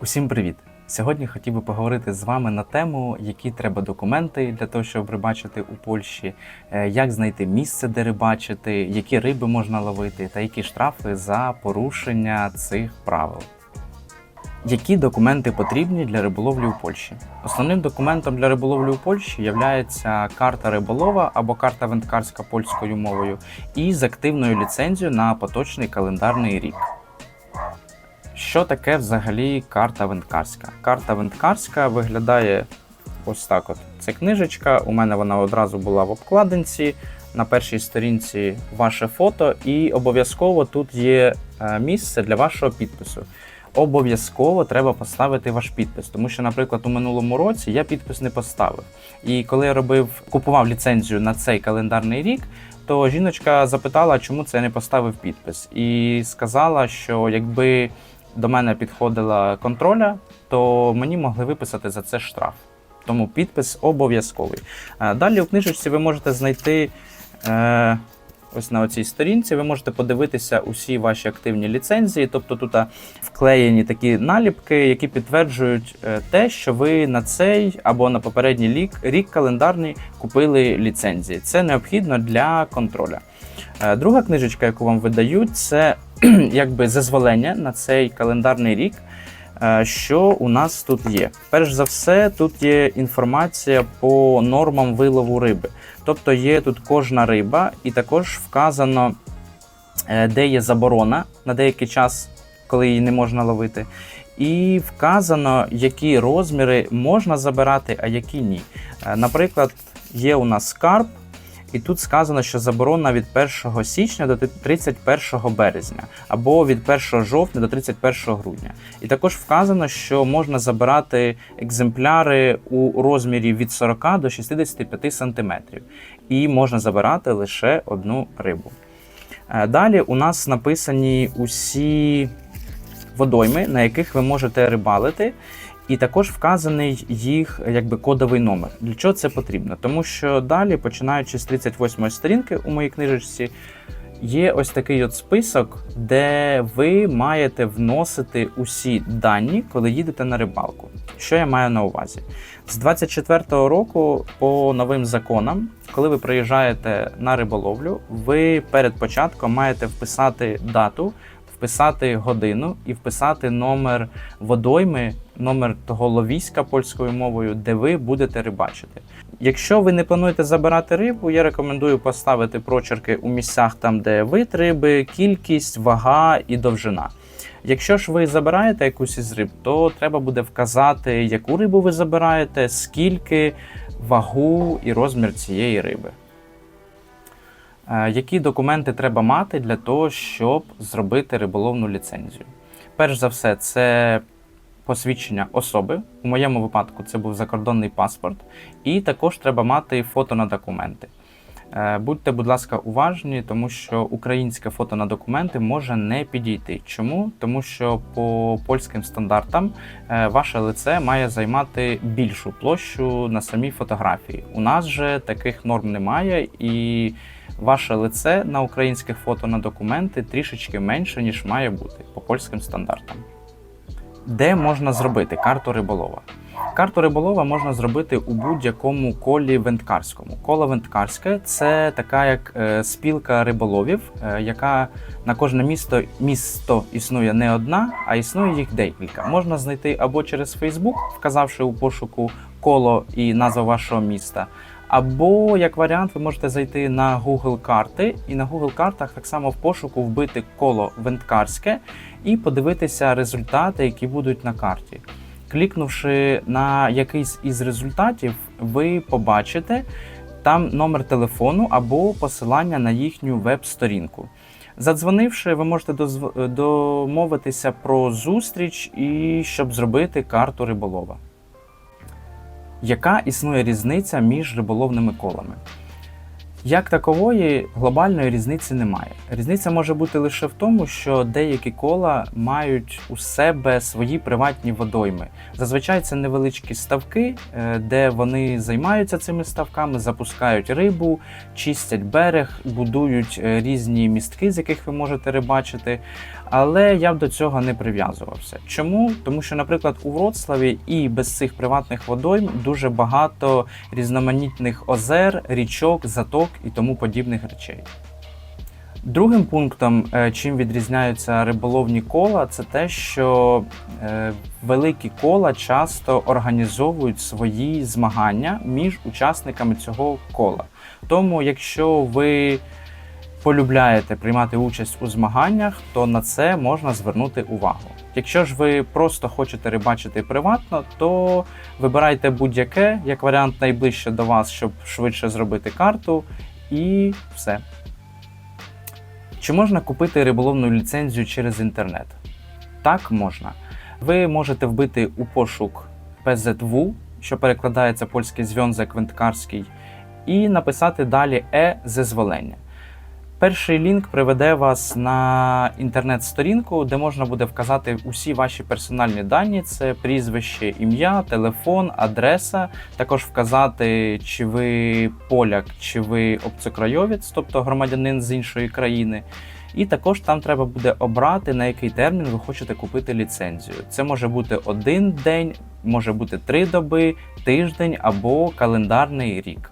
Усім привіт! Сьогодні хотів би поговорити з вами на тему, які треба документи для того, щоб рибачити у Польщі, як знайти місце, де рибачити, які риби можна ловити та які штрафи за порушення цих правил. Які документи потрібні для риболовлі у Польщі? Основним документом для риболовлі у Польщі є карта риболова або карта вędkarska польською мовою і з активною ліцензією на поточний календарний рік. Що таке взагалі карта вędkarska? Карта вędkarska виглядає ось так от. Це книжечка, у мене вона одразу була в обкладинці, на першій сторінці ваше фото і обов'язково тут є місце для вашого підпису. Обов'язково треба поставити ваш підпис, тому що, наприклад, у минулому році я підпис не поставив. І коли я купував ліцензію на цей календарний рік, то жіночка запитала, чому це я не поставив підпис. І сказала, що якби до мене підходила контроля, то мені могли виписати за це штраф. Тому підпис обов'язковий. Далі у книжечці ви можете знайти, ось на оцій сторінці, ви можете подивитися усі ваші активні ліцензії. Тобто тут вклеєні такі наліпки, які підтверджують те, що ви на цей або на попередній рік календарний купили ліцензії. Це необхідно для контроля. Друга книжечка, яку вам видають, це якби дозволення на цей календарний рік, що у нас тут є. Перш за все, тут є інформація по нормам вилову риби. Тобто є тут кожна риба і також вказано, де є заборона на деякий час, коли її не можна ловити. І вказано, які розміри можна забирати, а які ні. Наприклад, є у нас карп, і тут сказано, що заборона від 1 січня до 31 березня, або від 1 жовтня до 31 грудня. І також вказано, що можна забирати екземпляри у розмірі від 40 до 65 см. І можна забирати лише одну рибу. Далі у нас написані усі водойми, на яких ви можете рибалити. І також вказаний їх кодовий номер. Для чого це потрібно? Тому що далі, починаючи з 38-ї сторінки у моїй книжечці, є ось такий от список, де ви маєте вносити усі дані, коли їдете на рибалку. Що я маю на увазі? З 24-го року по новим законам, коли ви приїжджаєте на риболовлю, ви перед початком маєте вписати дату, вписати годину і вписати номер водойми, номер того ловіська польською мовою, де ви будете рибачити. Якщо ви не плануєте забирати рибу, я рекомендую поставити прочерки у місцях там, де вид риби, кількість, вага і довжина. Якщо ж ви забираєте якусь із риб, то треба буде вказати, яку рибу ви забираєте, скільки, вагу і розмір цієї риби. Які документи треба мати для того, щоб зробити риболовну ліцензію? Перш за все, це посвідчення особи. У моєму випадку це був закордонний паспорт. І також треба мати фото на документи. Будьте, будь ласка, уважні, тому що українське фото на документи може не підійти. Чому? Тому що по польським стандартам ваше лице має займати більшу площу на самій фотографії. У нас же таких норм немає, і ваше лице на українських фото на документи трішечки менше, ніж має бути по польським стандартам. Де можна зробити карту риболова? Карту риболова можна зробити у будь-якому колі вędkarському. Коло вędkarskie – це така як спілка риболовів, яка на кожне місто існує не одна, а існує їх декілька. Можна знайти або через Facebook, вказавши у пошуку коло і назву вашого міста, або, як варіант, ви можете зайти на Google карти і на Google картах так само в пошуку вбити коло вędkarskie і подивитися результати, які будуть на карті. Клікнувши на якийсь із результатів, ви побачите там номер телефону або посилання на їхню веб-сторінку. Задзвонивши, ви можете домовитися про зустріч і щоб зробити карту риболова. Яка існує різниця між риболовними колами? Як такової глобальної різниці немає. Різниця може бути лише в тому, що деякі кола мають у себе свої приватні водойми. Зазвичай це невеличкі ставки, де вони займаються цими ставками, запускають рибу, чистять берег, будують різні містки, з яких ви можете рибачити. Але я б до цього не прив'язувався. Чому? Тому що, наприклад, у Вроцлаві і без цих приватних водойм дуже багато різноманітних озер, річок, заток і тому подібних речей. Другим пунктом, чим відрізняються риболовні кола, це те, що великі кола часто організовують свої змагання між учасниками цього кола. Тому, якщо ви полюбляєте приймати участь у змаганнях, то на це можна звернути увагу. Якщо ж ви просто хочете рибачити приватно, то вибирайте будь-яке, як варіант найближче до вас, щоб швидше зробити карту, і все. Чи можна купити риболовну ліцензію через інтернет? Так, можна. Ви можете вбити у пошук PZW, що перекладається польський Związek Wędkarski, і написати далі «Е-зезволення». Перший лінк приведе вас на інтернет-сторінку, де можна буде вказати усі ваші персональні дані. Це прізвище, ім'я, телефон, адреса. Також вказати, чи ви поляк, чи ви обцекрайовець, тобто громадянин з іншої країни. І також там треба буде обрати, на який термін ви хочете купити ліцензію. Це може бути 1 день, може бути 3 доби, тиждень або календарний рік.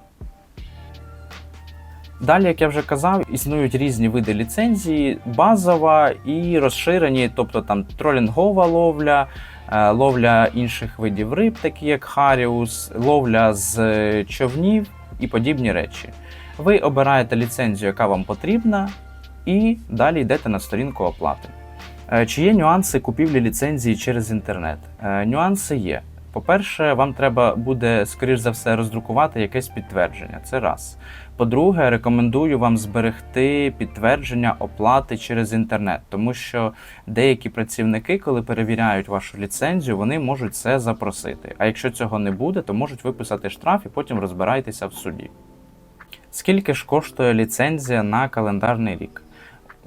Далі, як я вже казав, існують різні види ліцензії, базова і розширені, тобто там тролінгова ловля, ловля інших видів риб, такі як харіус, ловля з човнів і подібні речі. Ви обираєте ліцензію, яка вам потрібна, і далі йдете на сторінку оплати. Чи є нюанси купівлі ліцензії через інтернет? Нюанси є. По-перше, вам треба буде, скоріш за все, роздрукувати якесь підтвердження. Це раз. По-друге, рекомендую вам зберегти підтвердження оплати через інтернет, тому що деякі працівники, коли перевіряють вашу ліцензію, вони можуть це запросити. А якщо цього не буде, то можуть виписати штраф і потім розбирайтеся в суді. Скільки ж коштує ліцензія на календарний рік?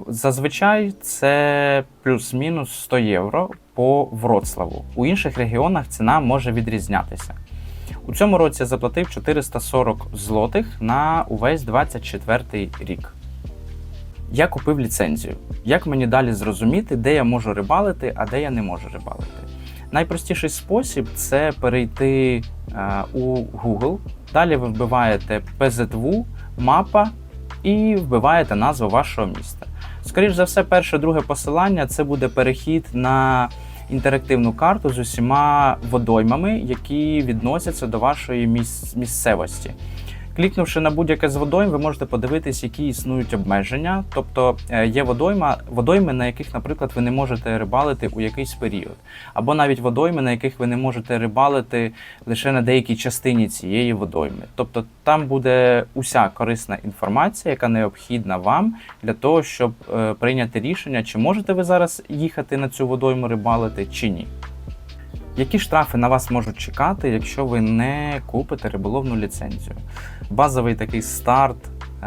Зазвичай це плюс-мінус 100 євро по Вроцлаву. У інших регіонах ціна може відрізнятися. У цьому році я заплатив 440 злотих на увесь 24 рік. Я купив ліцензію. Як мені далі зрозуміти, де я можу рибалити, а де я не можу рибалити? Найпростіший спосіб – це перейти у Google. Далі ви вбиваєте PZW, мапа і вбиваєте назву вашого міста. Скоріш за все, перше-друге посилання – це буде перехід на інтерактивну карту з усіма водоймами, які відносяться до вашої місцевості. Клікнувши на будь-яке з водойм, ви можете подивитись, які існують обмеження. Тобто є водойми, на яких, наприклад, ви не можете рибалити у якийсь період. Або навіть водойми, на яких ви не можете рибалити лише на деякій частині цієї водойми. Тобто там буде уся корисна інформація, яка необхідна вам для того, щоб прийняти рішення, чи можете ви зараз їхати на цю водойму рибалити, чи ні. Які штрафи на вас можуть чекати, якщо ви не купите риболовну ліцензію? Базовий такий старт,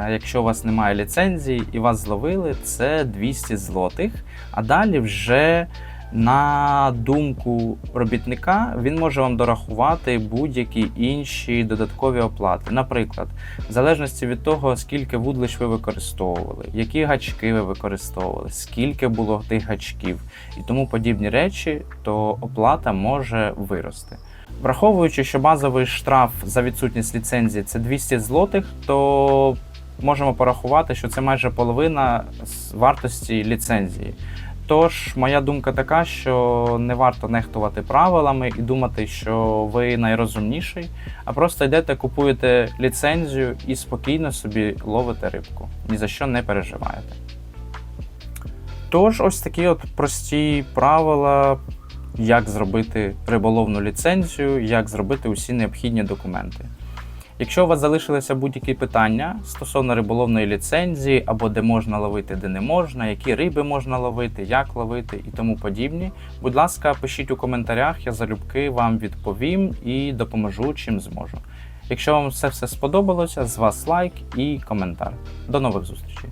якщо у вас немає ліцензії і вас зловили, це 200 злотих, а далі вже на думку робітника він може вам дорахувати будь-які інші додаткові оплати. Наприклад, в залежності від того, скільки вудлищ ви використовували, які гачки ви використовували, скільки було тих гачків і тому подібні речі, то оплата може вирости. Враховуючи, що базовий штраф за відсутність ліцензії – це 200 злотих, то можемо порахувати, що це майже половина вартості ліцензії. Тож, моя думка така, що не варто нехтувати правилами і думати, що ви найрозумніший, а просто йдете, купуєте ліцензію і спокійно собі ловите рибку. Ні за що не переживаєте. Тож, ось такі от прості правила, як зробити риболовну ліцензію, як зробити усі необхідні документи. Якщо у вас залишилися будь-які питання стосовно риболовної ліцензії, або де можна ловити, де не можна, які риби можна ловити, як ловити і тому подібні, будь ласка, пишіть у коментарях, я залюбки вам відповім і допоможу, чим зможу. Якщо вам це все сподобалося, з вас лайк і коментар. До нових зустрічей!